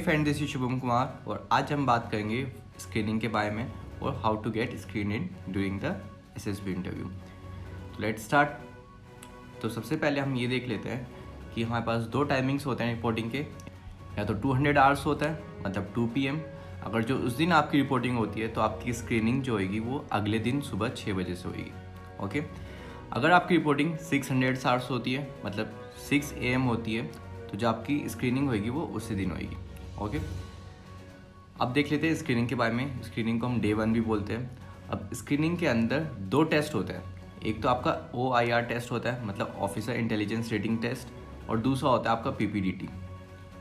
Friend, this is Shubham Kumar और आज हम बात करेंगे स्क्रीनिंग के बारे में और how to get screen in during the SSB interview. तो लेट्स स्टार्ट। तो सबसे पहले हम ये देख लेते हैं कि हमारे पास दो टाइमिंग्स होते हैं रिपोर्टिंग के। या तो 200 आवर्स होता है, मतलब 2 PM। अगर जो उस दिन आपकी रिपोर्टिंग होती है तो आपकी स्क्रीनिंग जो होगी वो अगले दिन सुबह 6 बजे से होगी। ओके। अगर आपकी रिपोर्टिंग 600 आवर्स होती है, मतलब 6 AM होती है, तो जो आपकी स्क्रीनिंग होगी वो उसी दिन होगी। ओके। अब देख लेते हैं स्क्रीनिंग के बारे में। स्क्रीनिंग को हम Day 1 भी बोलते हैं। अब स्क्रीनिंग के अंदर दो टेस्ट होते हैं। एक तो आपका OIR टेस्ट होता है, मतलब ऑफिसर इंटेलिजेंस रेटिंग टेस्ट, और दूसरा होता है आपका PPDT।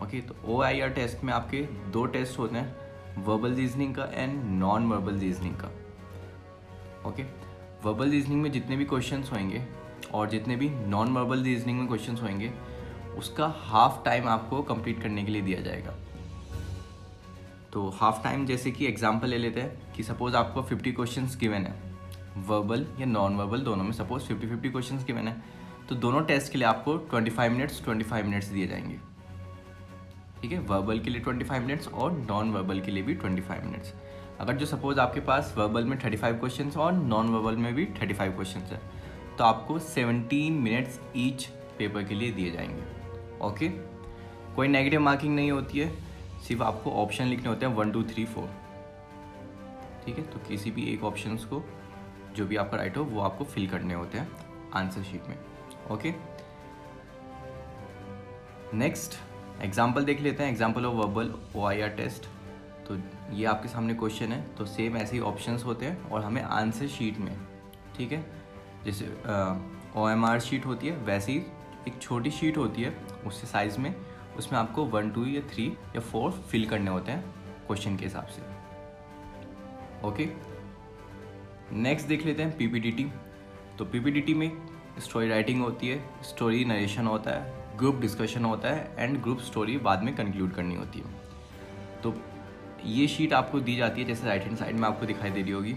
ओके। तो OIR टेस्ट में आपके दो टेस्ट होते हैं, वर्बल रीजनिंग का एंड नॉन वर्बल रीजनिंग का। ओके। वर्बल रीजनिंग में जितने भी क्वेश्चंस होंगे और जितने भी नॉन वर्बल रीजनिंग में क्वेश्चंस होंगे उसका हाफ टाइम आपको कंप्लीट करने के लिए दिया जाएगा। तो हाफ टाइम जैसे कि एग्जांपल ले लेते हैं कि सपोज आपको 50 क्वेश्चंस गिवन है, वर्बल या नॉन वर्बल दोनों में सपोज 50-50 क्वेश्चंस गिवन है, तो दोनों टेस्ट के लिए आपको 25 मिनट्स दिए जाएंगे। ठीक है, वर्बल के लिए 25 मिनट्स और नॉन वर्बल के लिए भी 25 मिनट्स। अगर जो सपोज आपके पास वर्बल में 35 क्वेश्चंस और नॉन वर्बल में भी 35 क्वेश्चंस है, तो आपको 17 मिनट्स ईच पेपर के लिए दिए जाएंगे। ओके। कोई नेगेटिव मार्किंग नहीं होती है, सिर्फ आपको ऑप्शन लिखने होते हैं 1 2 3 4। ठीक है, तो किसी भी एक ऑप्शन को जो भी आपका राइट हो वो आपको फिल करने होते हैं आंसर शीट में। ओके। नेक्स्ट एग्जाम्पल देख लेते हैं। Example of verbal OIR test. तो ये आपके सामने क्वेश्चन है, तो सेम ऐसे ही ऑप्शंस होते हैं और हमें आंसर शीट में, ठीक है, जैसे OMR शीट होती है वैसे ही एक छोटी शीट होती है उससे साइज़ में, उसमें आपको 1 2 या 3 या 4 फिल करने होते हैं क्वेश्चन के हिसाब से। ओके। नेक्स्ट देख लेते हैं PPDT। तो PPDT में स्टोरी राइटिंग होती है, स्टोरी नरेशन होता है, ग्रुप डिस्कशन होता है एंड ग्रुप स्टोरी बाद में कंक्लूड करनी होती है। तो ये शीट आपको दी जाती है, जैसे राइट हैंड साइड में आपको दिखाई दे रही होगी।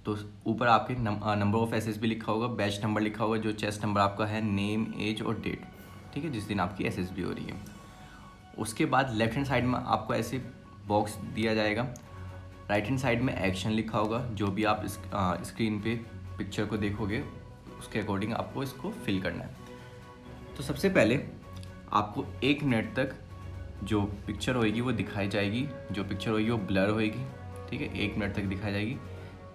तो ऊपर आपके नंबर ऑफ SSB लिखा होगा, बैच नंबर लिखा होगा, जो चेस्ट नंबर आपका है, नेम, एज और डेट, ठीक है, जिस दिन आपकी SSB हो रही है। उसके बाद लेफ्ट हैंड साइड में आपको ऐसे बॉक्स दिया जाएगा। राइट हैंड साइड में एक्शन लिखा होगा, जो भी आप स्क्रीन पे पिक्चर को देखोगे उसके अकॉर्डिंग आपको इसको फिल करना है। तो सबसे पहले आपको 1 मिनट तक जो पिक्चर होएगी वो दिखाई जाएगी, जो पिक्चर होएगी वो ब्लर होएगी। ठीक है, 1 मिनट तक दिखाई जाएगी।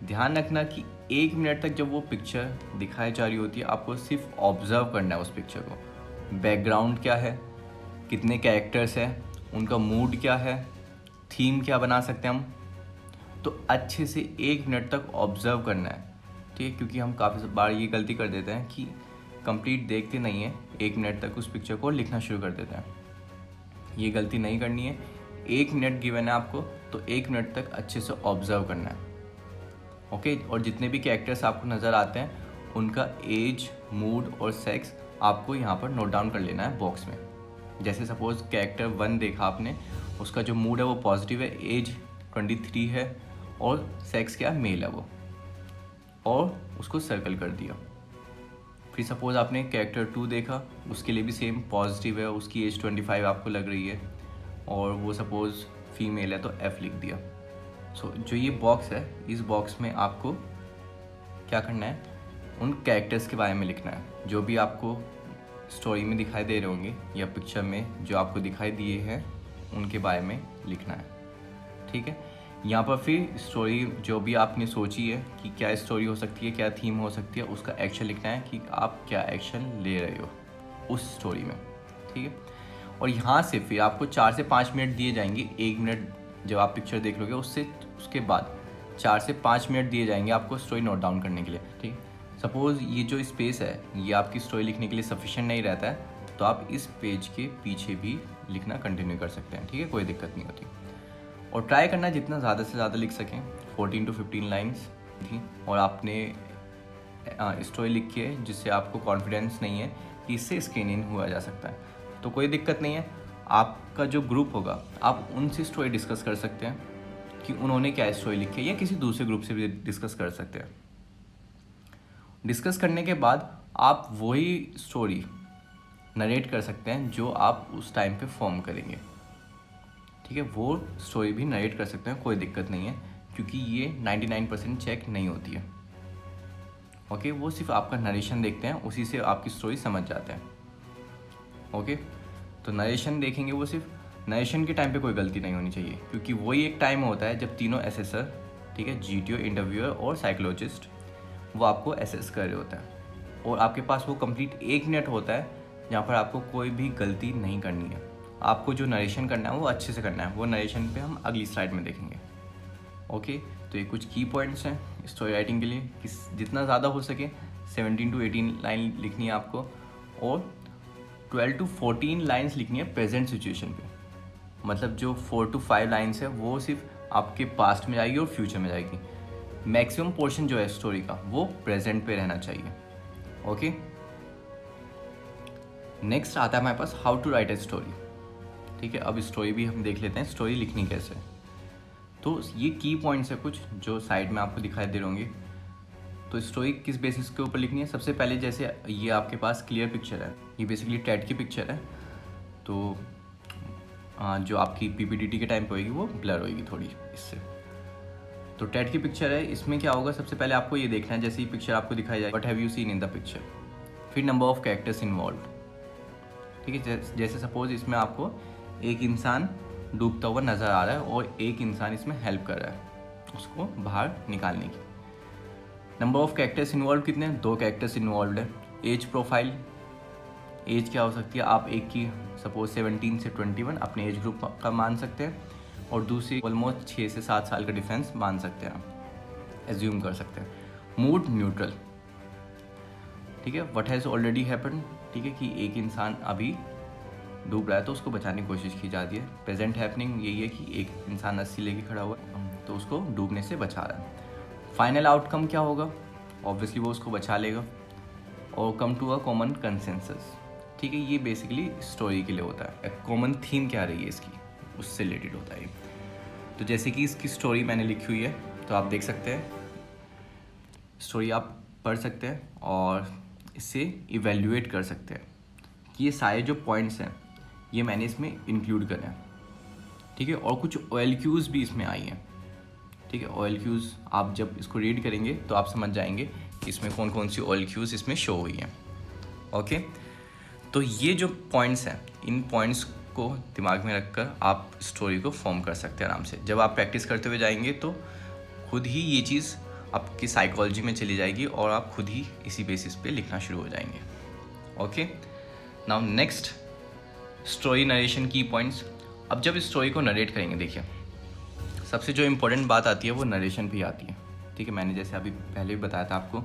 ध्यान रखना कि 1 मिनट तक जब वो पिक्चर दिखाई जा रही होती है आपको सिर्फ ऑब्जर्व करना है उस पिक्चर को। बैकग्राउंड क्या है, कितने कैरेक्टर्स हैं, उनका मूड क्या है, थीम क्या बना सकते हैं हम, तो अच्छे से 1 मिनट तक ऑब्जर्व करना है। ठीक है, क्योंकि हम काफ़ी बार ये गलती कर देते हैं कि कंप्लीट देखते नहीं है, 1 मिनट तक उस पिक्चर को लिखना शुरू कर देते हैं। ये गलती नहीं करनी है। 1 मिनट गिवन है आपको, तो 1 मिनट तक अच्छे से ऑब्जर्व करना है। ओके। और जितने भी कैरेक्टर्स आपको नज़र आते हैं उनका एज, मूड और सेक्स आपको यहाँ पर नोट डाउन कर लेना है बॉक्स में। जैसे सपोज कैरेक्टर 1 देखा आपने, उसका जो मूड है वो पॉजिटिव है, एज 23 है और सेक्स क्या मेल है वो, और उसको सर्कल कर दिया। फिर सपोज आपने कैरेक्टर 2 देखा, उसके लिए भी सेम पॉजिटिव है, उसकी एज 25 आपको लग रही है और वो सपोज फीमेल है तो F लिख दिया। सो जो ये बॉक्स है, इस बॉक्स में आपको क्या करना है, उन कैरेक्टर्स के बारे में लिखना है जो भी आपको स्टोरी में दिखाई दे रहे होंगे या पिक्चर में जो आपको दिखाई दिए हैं उनके बारे में लिखना है। ठीक है। यहाँ पर फिर स्टोरी जो भी आपने सोची है कि क्या स्टोरी हो सकती है, क्या थीम हो सकती है, उसका एक्शन लिखना है कि आप क्या एक्शन ले रहे हो उस स्टोरी में। ठीक है। और यहाँ से फिर आपको 4 से 5 मिनट दिए जाएंगे। 1 मिनट जब आप पिक्चर देख लोगे उसके बाद 4 से 5 मिनट दिए जाएंगे आपको स्टोरी नोट डाउन करने के लिए। ठीक है। सपोज़ ये जो स्पेस है ये आपकी स्टोरी लिखने के लिए सफिशिएंट नहीं रहता है, तो आप इस पेज के पीछे भी लिखना कंटिन्यू कर सकते हैं। ठीक है, कोई दिक्कत नहीं होती। और ट्राई करना जितना ज़्यादा से ज़्यादा लिख सकें, 14 to 15 लाइन्स थी। और आपने स्टोरी लिखी है जिससे आपको कॉन्फिडेंस नहीं है कि इससे स्क्रीन इन हुआ जा सकता है, तो कोई दिक्कत नहीं है। आपका जो ग्रुप होगा आप उनसे स्टोरी डिस्कस कर सकते हैं कि उन्होंने क्या स्टोरी लिखी है, या किसी दूसरे ग्रुप से भी डिस्कस कर सकते हैं। डिस्कस करने के बाद आप वही स्टोरी नरेट कर सकते हैं जो आप उस टाइम पे फॉर्म करेंगे, ठीक है। वो स्टोरी भी नरेट कर सकते हैं, कोई दिक्कत नहीं है, क्योंकि ये 99% चेक नहीं होती है। ओके, वो सिर्फ आपका नरेशन देखते हैं, उसी से आपकी स्टोरी समझ जाते हैं। ओके, तो नरेशन देखेंगे, वो सिर्फ नरेशन के टाइम पे कोई गलती नहीं होनी चाहिए, क्योंकि वही एक टाइम होता है जब तीनों एसेसर, ठीक है, जीटीओ, इंटरव्यूअर और साइकोलॉजिस्ट, वो आपको एसेस कर रहे होते हैं, और आपके पास वो कंप्लीट 1 मिनट होता है जहाँ पर आपको कोई भी गलती नहीं करनी है। आपको जो नरेशन करना है वो अच्छे से करना है, वो नरेशन पे हम अगली स्लाइड में देखेंगे। ओके, तो ये कुछ की पॉइंट्स हैं स्टोरी राइटिंग के लिए कि जितना ज़्यादा हो सके 17 to 18 लाइन लिखनी है आपको, और 12 to 14 लाइन्स लिखनी है प्रेजेंट सिचुएशन पे। मतलब जो 4 to 5 लाइन्स है वो सिर्फ आपके पास्ट में जाएगी और फ्यूचर में जाएगी। मैक्सिमम पोर्शन जो है स्टोरी का वो प्रेजेंट पे रहना चाहिए। ओके, नेक्स्ट आता है हमारे पास how to write a story. ठीक है, अब स्टोरी भी हम देख लेते हैं, स्टोरी लिखनी कैसे है। तो ये की पॉइंट्स है कुछ जो साइड में आपको दिखाई दे रहे होंगे। तो स्टोरी किस बेसिस के ऊपर लिखनी है? सबसे पहले जैसे ये आपके पास क्लियर पिक्चर है, ये बेसिकली टेट की पिक्चर है, तो जो आपकी पीपीटीटी के टाइम पे होगी वो ब्लर होगी थोड़ी इससे। तो टेट की पिक्चर है, इसमें क्या होगा, सबसे पहले आपको ये देखना है, जैसे ये पिक्चर आपको दिखाई जाए, what have you seen in the picture, फिर नंबर ऑफ कैरेक्टर्स इन्वॉल्व। ठीक है, जैसे सपोज इसमें आपको एक इंसान डूबता हुआ नज़र आ रहा है और एक इंसान इसमें हेल्प कर रहा है उसको बाहर निकालने की। नंबर ऑफ कैरेक्टर्स इन्वॉल्व कितने हैं? 2 कैरेक्टर्स इन्वॉल्व है। एज प्रोफाइल, एज क्या हो सकती है, आप एक की सपोज 17 से 21 अपने एज ग्रुप का मान सकते हैं, और दूसरी ऑलमोस्ट 6 से 7 साल का डिफरेंस मान सकते हैं, एज्यूम कर सकते हैं। मूड न्यूट्रल, ठीक है, व्हाट हैज़ ऑलरेडी हैपन, ठीक है, कि एक इंसान अभी डूब रहा है तो उसको बचाने की कोशिश की जाती है। प्रेजेंट हैपनिंग यही है कि एक इंसान रस्सी लेके खड़ा हुआ है तो उसको डूबने से बचा रहा है। फाइनल आउटकम क्या होगा? ऑब्वियसली वो उसको बचा लेगा, और come to a common consensus. ठीक है, ये बेसिकली स्टोरी के लिए होता है। कॉमन थीम क्या रही है इसकी, उससे रिलेटेड होता है। तो जैसे कि इसकी स्टोरी मैंने लिखी हुई है, तो आप देख सकते हैं, स्टोरी आप पढ़ सकते हैं और इससे इवेल्युएट कर सकते हैं कि ये सारे जो पॉइंट्स हैं ये मैंने इसमें इंक्लूड करे हैं। ठीक है, और कुछ OLQs भी इसमें आई हैं। ठीक है, OLQs आप जब इसको रीड करेंगे तो आप समझ जाएंगे कि इसमें कौन कौन सी OLQs इसमें शो हुई हैं। ओके, तो ये जो पॉइंट्स हैं, इन पॉइंट्स को दिमाग में रखकर आप स्टोरी को फॉर्म कर सकते हैं आराम से। जब आप प्रैक्टिस करते हुए जाएंगे तो खुद ही ये चीज़ आपकी साइकोलॉजी में चली जाएगी और आप खुद ही इसी बेसिस पे लिखना शुरू हो जाएंगे। Okay, now next, story narration की पॉइंट्स। अब जब इस स्टोरी को नरेट करेंगे, देखिए सबसे जो इम्पोर्टेंट बात आती है वो नरेशन भी आती है। ठीक है, मैंने जैसे अभी पहले भी बताया था आपको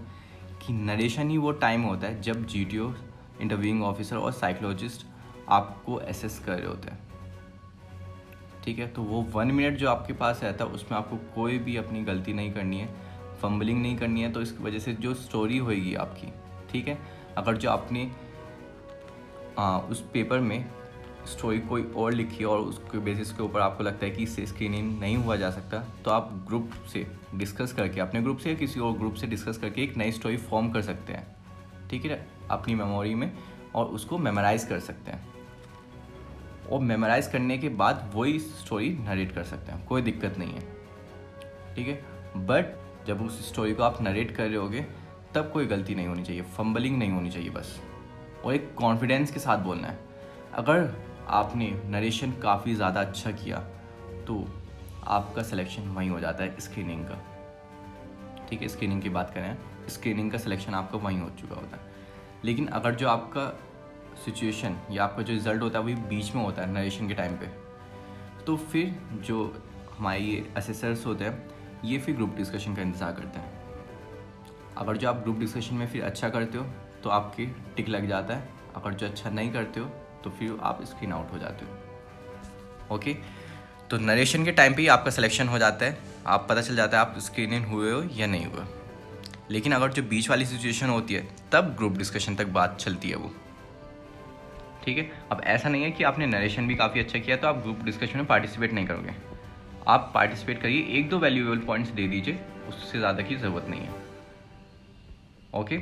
कि नरेशन ही वो टाइम होता है जब GTO, इंटरव्यूइंग ऑफिसर और साइकोलॉजिस्ट आपको एसेस कर रहे होते हैं। ठीक है, तो वो 1 मिनट जो आपके पास रहता है उसमें आपको कोई भी अपनी गलती नहीं करनी है, फंबलिंग नहीं करनी है। तो इस वजह से जो स्टोरी होएगी आपकी, ठीक है, अगर जो आपने उस पेपर में स्टोरी कोई और लिखी और उसके बेसिस के ऊपर आपको लगता है कि इससे स्क्रीनिंग नहीं हुआ जा सकता, तो आप ग्रुप से डिस्कस करके, अपने ग्रुप से या किसी और ग्रुप से डिस्कस करके एक नई स्टोरी फॉर्म कर सकते हैं। ठीक है, अपनी मेमोरी में, और उसको मेमोराइज़ कर सकते हैं, और मेमोराइज़ करने के बाद वही स्टोरी नरेट कर सकते हैं, कोई दिक्कत नहीं है। ठीक है, बट जब उस स्टोरी को आप नरेट कर रहे होगे तब कोई गलती नहीं होनी चाहिए, फंबलिंग नहीं होनी चाहिए बस, और एक कॉन्फिडेंस के साथ बोलना है। अगर आपने नरेशन काफ़ी ज़्यादा अच्छा किया तो आपका सिलेक्शन वहीं हो जाता है स्क्रीनिंग का। ठीक है, स्क्रीनिंग की बात करें, स्क्रीनिंग का सिलेक्शन आपका वहीं हो चुका होता है। लेकिन अगर जो आपका सिचुएशन या आपका जो रिज़ल्ट होता है वही बीच में होता है नरेशन के टाइम पे, तो फिर जो हमारे ये असेसर्स होते हैं ये फिर ग्रुप डिस्कशन का इंतज़ार करते हैं। अगर जो आप ग्रुप डिस्कशन में फिर अच्छा करते हो तो आपकी टिक लग जाता है, अगर जो अच्छा नहीं करते हो तो फिर आप स्क्रीन आउट हो जाते हो। ओके, तो नरेशन के टाइम पे ही आपका सिलेक्शन हो जाता है, आप पता चल जाता है आप स्क्रीन इन हुए हो या नहीं हुए। लेकिन अगर जो बीच वाली सिचुएशन होती है तब ग्रुप डिस्कशन तक बात चलती है वो। ठीक है, अब ऐसा नहीं है कि आपने नरेशन भी काफ़ी अच्छा किया तो आप ग्रुप डिस्कशन में पार्टिसिपेट नहीं करोगे, आप पार्टिसिपेट करिए, 1-2 वैल्यूएबल पॉइंट्स दे दीजिए, उससे ज़्यादा की ज़रूरत नहीं है। ओके,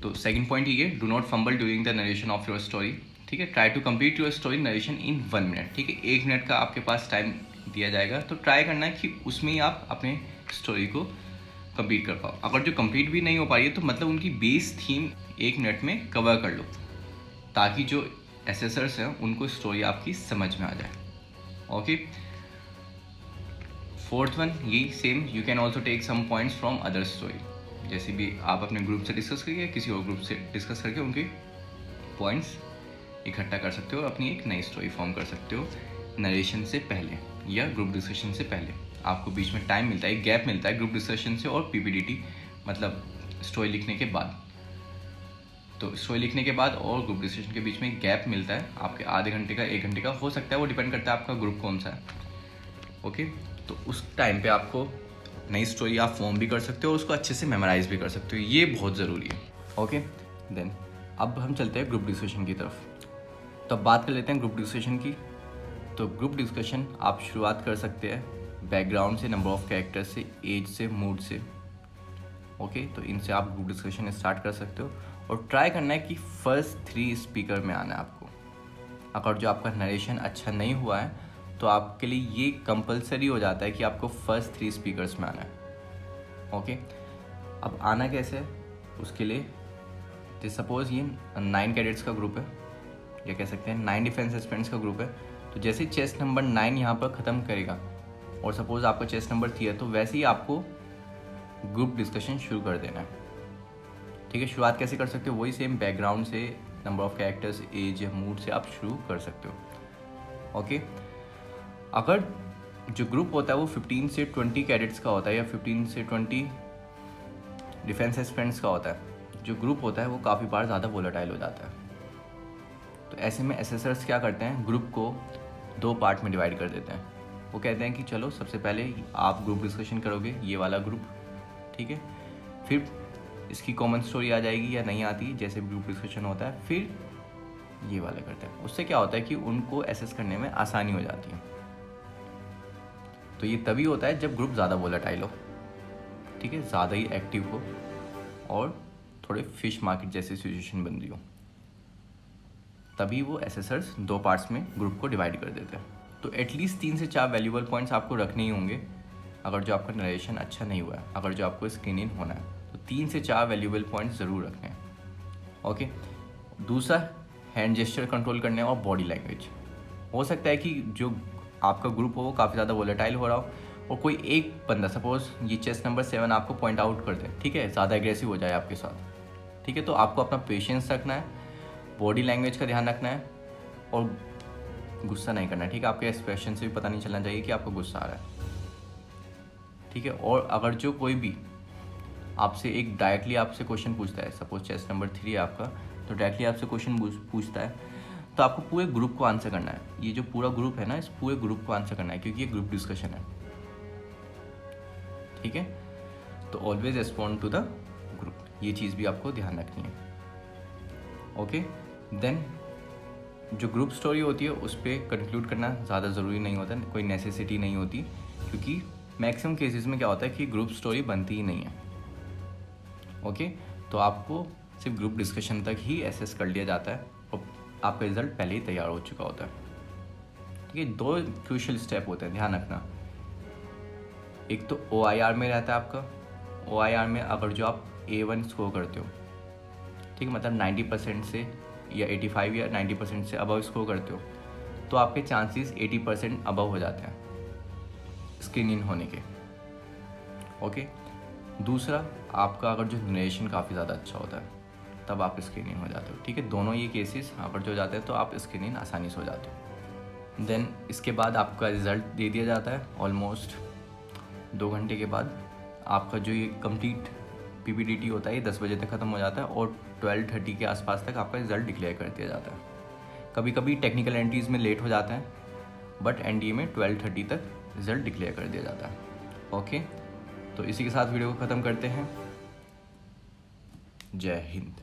तो सेकंड पॉइंट ये, do not fumble during the narration of your story, ठीक है। Try to complete your story narration in 1 minute, ठीक है। 1 मिनट का आपके पास टाइम दिया जाएगा, तो ट्राई करना है कि उसमें ही आप अपने स्टोरी को कंप्लीट कर पाओ। अगर जो कंप्लीट भी नहीं हो पा रही है तो मतलब उनकी बेस थीम 1 मिनट में कवर कर लो, ताकि जो एसेसर्स हैं उनको स्टोरी आपकी समझ में आ जाए। ओके, फोर्थ वन यही same, you can also take some points from other story, जैसे भी आप अपने ग्रुप से डिस्कस करिए, किसी और ग्रुप से डिस्कस करके उनके पॉइंट्स इकट्ठा कर सकते हो और अपनी एक नई स्टोरी फॉर्म कर सकते हो नरेशन से पहले या ग्रुप डिस्कशन से पहले। आपको बीच में टाइम मिलता है, गैप मिलता है ग्रुप डिस्कशन से और पीपीडीटी मतलब स्टोरी लिखने के बाद। तो स्टोरी लिखने के बाद और ग्रुप डिस्कशन के बीच में गैप मिलता है आपके आधे घंटे का, 1 घंटे का हो सकता है, वो डिपेंड करता है आपका ग्रुप कौन सा है। ओके, तो उस टाइम पे आपको नई स्टोरी आप फॉर्म भी कर सकते हो और उसको अच्छे से मेमोराइज भी कर सकते हो, ये बहुत ज़रूरी है। ओके, देन अब हम चलते हैं ग्रुप डिस्कशन की तरफ। तो अब बात कर लेते हैं ग्रुप डिस्कशन की। तो ग्रुप डिस्कशन आप शुरुआत कर सकते हैं बैकग्राउंड से, नंबर ऑफ़ कैरेक्टर से, एज से, मूड से। ओके, तो इनसे आप ग्रुप डिस्कशन स्टार्ट कर सकते हो और ट्राई करना है कि फर्स्ट 3 स्पीकर में आना है आपको। अगर जो आपका नरेशन अच्छा नहीं हुआ है तो आपके लिए ये कंपलसरी हो जाता है कि आपको फर्स्ट 3 स्पीकर्स में आना है। ओके, अब आना कैसे है उसके लिए, तो सपोज़ ये 9 कैडेट्स का ग्रुप है, या कह सकते हैं 9 डिफेंस एस्पिरेंट्स का ग्रुप है। तो जैसे ही चेस्ट नंबर 9 यहाँ पर ख़त्म करेगा और सपोज़ आपका चेस्ट नंबर 3 है, तो वैसे ही आपको ग्रुप डिस्कशन शुरू कर देना है, ठीक है। शुरुआत कैसे कर सकते हो, वही सेम बैकग्राउंड से, नंबर ऑफ़ कैरेक्टर्स, एज या मूड से आप शुरू कर सकते हो। ओके, अगर जो ग्रुप होता है वो 15 से 20 कैडेट्स का होता है या 15 से 20 डिफेंस एस्पिरेंट्स का होता है, जो ग्रुप होता है वो काफ़ी बार ज़्यादा वोलेटाइल हो जाता है। तो ऐसे में एसेसर्स क्या करते हैं, ग्रुप को 2 पार्ट में डिवाइड कर देते हैं। वो कहते हैं कि चलो सबसे पहले आप ग्रुप डिस्कशन करोगे, ये वाला ग्रुप, ठीक है। फिर इसकी कॉमन स्टोरी आ जाएगी या नहीं आती, जैसे भी ग्रुप डिस्कशन होता है, फिर ये वाला करते हैं। उससे क्या होता है कि उनको एसेस करने में आसानी हो जाती है। तो ये तभी होता है जब ग्रुप ज़्यादा वोलेटाइल हो, ठीक है, ज़्यादा ही एक्टिव हो और थोड़े फिश मार्केट जैसी सिचुएशन बन रही हो, तभी वो एसेसर्स 2 पार्ट्स में ग्रुप को डिवाइड कर देते हैं। तो एटलीस्ट 3 से 4 वैल्यूएबल पॉइंट्स आपको रखने ही होंगे अगर जो आपका नरेशन अच्छा नहीं हुआ है। अगर जो आपको स्क्रीन इन होना है तो 3 से 4 वैल्यूएबल पॉइंट्स ज़रूर रखने हैं। ओके, दूसरा हैंड जेस्चर कंट्रोल करने और बॉडी लैंग्वेज। हो सकता है कि जो आपका ग्रुप हो वो काफ़ी ज़्यादा वोलेटाइल हो रहा हो और कोई एक बंदा, सपोज ये चेस्ट नंबर 7 आपको पॉइंट आउट कर दे, ठीक है, ज़्यादा एग्रेसिव हो जाए आपके साथ, ठीक है। तो आपको अपना पेशेंस रखना है, बॉडी लैंग्वेज का ध्यान रखना है और गुस्सा नहीं करना है, ठीक है। आपके एक्सप्रेशन से भी पता नहीं चलना चाहिए कि आपको गुस्सा आ रहा है, ठीक है। और अगर जो कोई भी आपसे एक डायरेक्टली आपसे क्वेश्चन पूछता है, सपोज चेस्ट नंबर 3 है आपका, तो डायरेक्टली आपसे क्वेश्चन पूछता है, तो आपको पूरे ग्रुप को आंसर करना है। ये जो पूरा ग्रुप है ना, इस पूरे ग्रुप को आंसर करना है, क्योंकि ये ग्रुप डिस्कशन है, ठीक है। तो always respond to the group, ये चीज़ भी आपको ध्यान रखनी है। ओके, देन जो ग्रुप स्टोरी होती है उस पर कंक्लूड करना ज़्यादा ज़रूरी नहीं होता, कोई नेसेसिटी नहीं होती, क्योंकि मैक्सिमम केसेस में क्या होता है कि ग्रुप स्टोरी बनती ही नहीं है। ओके, तो आपको सिर्फ ग्रुप डिस्कशन तक ही एसेस कर लिया जाता है और आपका रिजल्ट पहले ही तैयार हो चुका होता है, ठीक है। 2 क्रूशियल स्टेप होते हैं, ध्यान रखना। एक तो OIR में रहता है आपका, OIR में अगर जो आप A1 स्कोर करते हो, ठीक है, मतलब 90% से या 85 या 90% से अबव स्कोर करते हो, तो आपके चांसेस 80% अबव हो जाते हैं स्क्रीन इन होने के। ओके, दूसरा आपका अगर जो नरेशन काफ़ी ज़्यादा अच्छा होता है तब आप स्क्रीन इन हो जाते हो, ठीक है। दोनों ये केसेस अगर जो जाते हैं तो आप स्क्रीन इन आसानी से हो जाते हो। देन इसके बाद आपका रिज़ल्ट दे दिया जाता है। ऑलमोस्ट 2 घंटे के बाद आपका जो ये कंप्लीट पीपीडीटी होता है ये 10 बजे तक ख़त्म हो जाता है और 12:30 के आसपास तक आपका रिज़ल्ट डिक्लेयर कर दिया जाता है। कभी कभी टेक्निकल एंट्रीज़ में लेट हो जाता है, बट एनडीए में 12:30 तक रिज़ल्ट डिक्लेयर कर दिया जाता है। ओके, तो इसी के साथ वीडियो को ख़त्म करते हैं। जय हिंद।